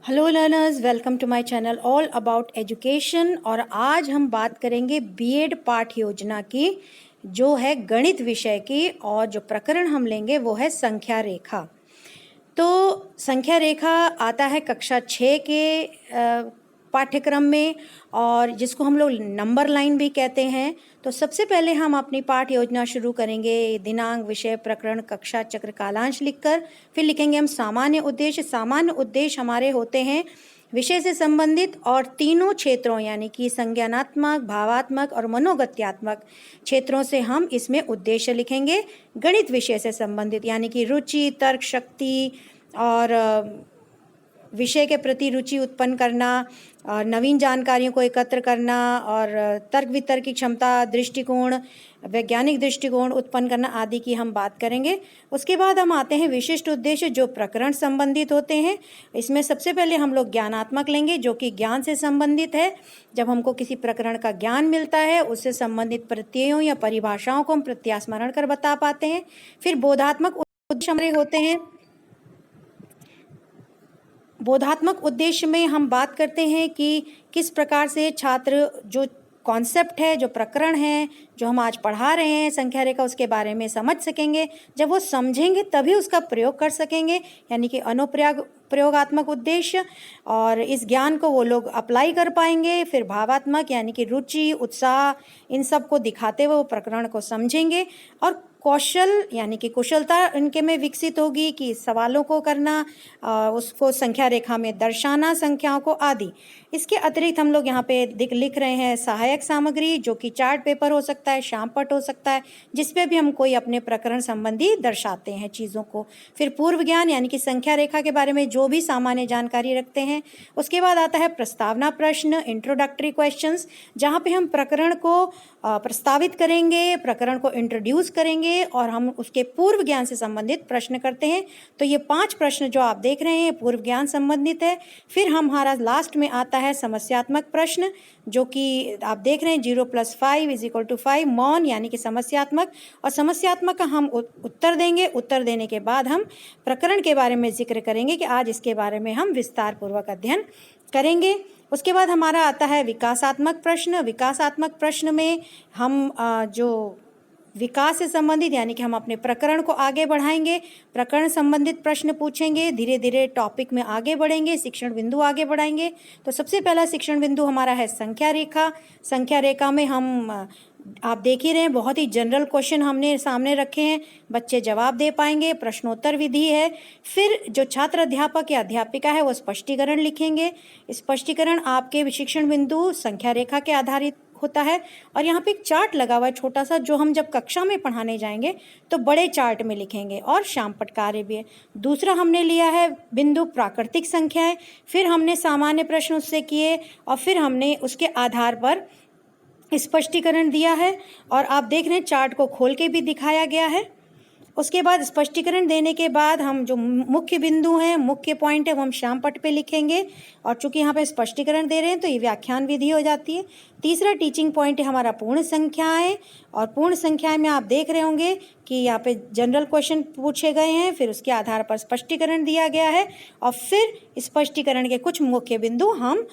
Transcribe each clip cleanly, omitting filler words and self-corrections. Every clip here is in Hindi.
Hello learners, welcome to my channel all about education. और आज हम बात करेंगे बीएड पाठ योजना की, जो है गणित विषय की। और जो प्रकरण हम लेंगे वो है संख्या रेखा। तो संख्या रेखा आता है कक्षा 6 के पाठ्यक्रम में, और जिसको हम लोग नंबर लाइन भी कहते हैं। तो सबसे पहले हम अपनी पाठ योजना शुरू करेंगे दिनांक, विषय, प्रकरण, कक्षा, चक्र, कालांश लिखकर। फिर लिखेंगे हम सामान्य उद्देश्य। सामान्य उद्देश्य हमारे होते हैं विषय से संबंधित और तीनों क्षेत्रों यानी कि संज्ञानात्मक, भावात्मक और मनोगत्यात्मक क्षेत्रों से हम इसमें उद्देश्य लिखेंगे। गणित विषय से संबंधित यानी कि रुचि, तर्क शक्ति और विषय के प्रति रुचि उत्पन्न करना, और नवीन जानकारियों को एकत्र करना, और तर्क वितर्क की क्षमता, दृष्टिकोण, वैज्ञानिक दृष्टिकोण उत्पन्न करना आदि की हम बात करेंगे। उसके बाद हम आते हैं विशिष्ट उद्देश्य, जो प्रकरण संबंधित होते हैं। इसमें सबसे पहले हम लोग ज्ञानात्मक लेंगे, जो कि ज्ञान से संबंधित है। जब हमको किसी प्रकरण का ज्ञान मिलता है, उससे संबंधित प्रत्ययों या परिभाषाओं को हम प्रत्यास्मरण कर बता पाते हैं। फिर बोधात्मक उद्देश्य हमारे होते हैं। बोधात्मक उद्देश्य में हम बात करते हैं कि किस प्रकार से छात्र जो कॉन्सेप्ट है, जो प्रकरण है, जो हम आज पढ़ा रहे हैं संख्या रेखा, उसके बारे में समझ सकेंगे। जब वो समझेंगे तभी उसका प्रयोग कर सकेंगे, यानी कि प्रयोगात्मक उद्देश्य। और इस ज्ञान को वो लोग अप्लाई कर पाएंगे। फिर भावात्मक यानी कि रुचि, उत्साह, इन सब को दिखाते हुए वो प्रकरण को समझेंगे। और कौशल यानी कि कुशलता इनके में विकसित होगी कि सवालों को करना, उसको संख्या रेखा में दर्शाना, संख्याओं को आदि। इसके अतिरिक्त हम लोग यहाँ पे लिख रहे हैं सहायक सामग्री, जो कि चार्ट पेपर हो सकता है, श्यामपट्ट हो सकता है, जिसपे भी हम कोई अपने प्रकरण संबंधी दर्शाते हैं चीज़ों को। फिर पूर्व ज्ञान यानी कि संख्या रेखा के बारे में जो भी सामान्य जानकारी रखते हैं। उसके बाद आता है प्रस्तावना प्रश्न, इंट्रोडक्टरी क्वेश्चंस, जहाँ पे हम प्रकरण को प्रस्तावित करेंगे, प्रकरण को इंट्रोड्यूस करेंगे और हम उसके पूर्व ज्ञान से संबंधित प्रश्न करते हैं। तो ये 5 प्रश्न जो आप देख रहे हैं पूर्व ज्ञान संबंधित है। फिर हमारा लास्ट में आता है समस्यात्मक प्रश्न, जो कि आप देख रहे हैं 0 + 5 = 5, मौन यानी कि समस्यात्मक। और समस्यात्मक का हम उत्तर देंगे। उत्तर देने के बाद हम प्रकरण के बारे में जिक्र करेंगे कि आज इसके बारे में हम विस्तार पूर्वक अध्ययन करेंगे। उसके बाद हमारा आता है विकासात्मक प्रश्न। विकासात्मक प्रश्न में हम जो विकास से संबंधित यानी कि हम अपने प्रकरण को आगे बढ़ाएंगे, प्रकरण संबंधित प्रश्न पूछेंगे, धीरे धीरे टॉपिक में आगे बढ़ेंगे, शिक्षण बिंदु आगे बढ़ाएंगे। तो सबसे पहला शिक्षण बिंदु हमारा है संख्या रेखा। संख्या रेखा में हम आप देख ही रहे हैं बहुत ही जनरल क्वेश्चन हमने सामने रखे हैं, बच्चे जवाब दे पाएंगे। प्रश्नोत्तर विधि है। फिर जो छात्र अध्यापक या अध्यापिका है वो स्पष्टीकरण लिखेंगे। स्पष्टीकरण आपके शिक्षण बिंदु संख्या रेखा के आधारित होता है। और यहाँ पे एक चार्ट लगा हुआ है छोटा सा, जो हम जब कक्षा में पढ़ाने जाएंगे तो बड़े चार्ट में लिखेंगे। और श्यामपट्ट कार्य भी है। दूसरा हमने लिया है बिंदु प्राकृतिक संख्याएं। फिर हमने सामान्य प्रश्न उससे किए और फिर हमने उसके आधार पर स्पष्टीकरण दिया है। और आप देख रहे हैं चार्ट को खोल के भी दिखाया गया है। उसके बाद स्पष्टीकरण देने के बाद हम जो मुख्य बिंदु हैं, मुख्य पॉइंट है, वो हम श्यामपट्ट पे लिखेंगे। और चूंकि यहाँ पे स्पष्टीकरण दे रहे हैं तो ये व्याख्यान विधि हो जाती है। तीसरा टीचिंग पॉइंट है हमारा पूर्ण संख्याएं। और पूर्ण संख्याएं में आप देख रहे होंगे कि यहाँ पे जनरल क्वेश्चन पूछे गए हैं, फिर उसके आधार पर स्पष्टीकरण दिया गया है। और फिर स्पष्टीकरण के कुछ मुख्य बिंदु हम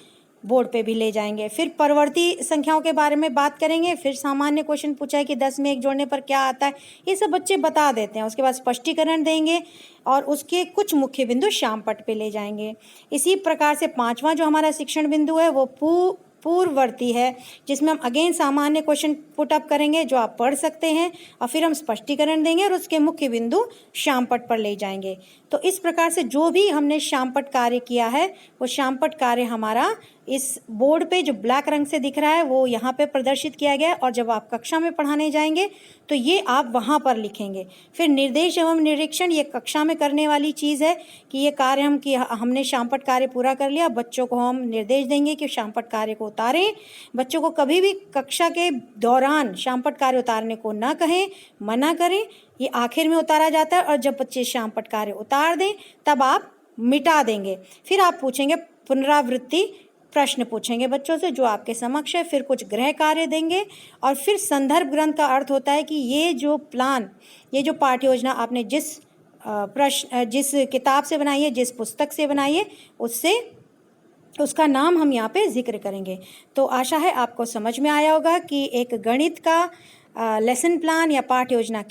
बोर्ड पे भी ले जाएंगे। फिर परवर्ती संख्याओं के बारे में बात करेंगे। फिर सामान्य क्वेश्चन पूछा है कि 10 में 1 जोड़ने पर क्या आता है, ये सब बच्चे बता देते हैं। उसके बाद स्पष्टीकरण देंगे और उसके कुछ मुख्य बिंदु श्यामपट्ट पे ले जाएंगे। इसी प्रकार से 5वां जो हमारा शिक्षण बिंदु है वो पूर्ववर्ती है, जिसमें हम अगेन सामान्य क्वेश्चन पुटअप करेंगे जो आप पढ़ सकते हैं। और फिर हम स्पष्टीकरण देंगे और उसके मुख्य बिंदु श्यामपट्ट पर ले जाएंगे। तो इस प्रकार से जो भी हमने श्यामपट्ट कार्य किया है वो श्यामपट्ट कार्य हमारा इस बोर्ड पे जो ब्लैक रंग से दिख रहा है वो यहाँ पे प्रदर्शित किया गया है। और जब आप कक्षा में पढ़ाने जाएंगे तो ये आप वहाँ पर लिखेंगे। फिर निर्देश एवं निरीक्षण, ये कक्षा में करने वाली चीज़ है कि ये कार्य हमने श्यामपट्ट कार्य पूरा कर लिया। बच्चों को हम निर्देश देंगे कि श्यामपट्ट कार्य को उतारें। बच्चों को कभी भी कक्षा के दौरान श्यामपट्ट कार्य उतारने को ना कहें, मना करें। ये आखिर में उतारा जाता है और जब बच्चे श्यामपट्ट कार्य उतार दें तब आप मिटा देंगे। फिर आप पूछेंगे पुनरावृत्ति प्रश्न पूछेंगे बच्चों से जो आपके समक्ष है। फिर कुछ गृह कार्य देंगे। और फिर संदर्भ ग्रंथ का अर्थ होता है कि ये जो प्लान, ये जो पाठ्य योजना आपने जिस किताब से बनाई है, जिस पुस्तक से बनाई है, उससे उसका नाम हम यहाँ पे जिक्र करेंगे। तो आशा है आपको समझ में आया होगा कि एक गणित का लेसन प्लान या पाठ योजना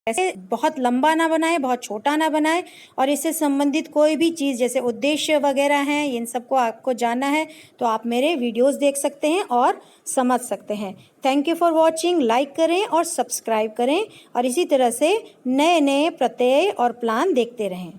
कैसे बहुत लंबा ना बनाए, बहुत छोटा ना बनाए, और इससे संबंधित कोई भी चीज़ जैसे उद्देश्य वगैरह हैं, इन सबको आपको जानना है तो आप मेरे वीडियोस देख सकते हैं और समझ सकते हैं। Thank you for watching. Like करें और सब्सक्राइब करें और इसी तरह से नए नए प्रत्यय और प्लान देखते रहें।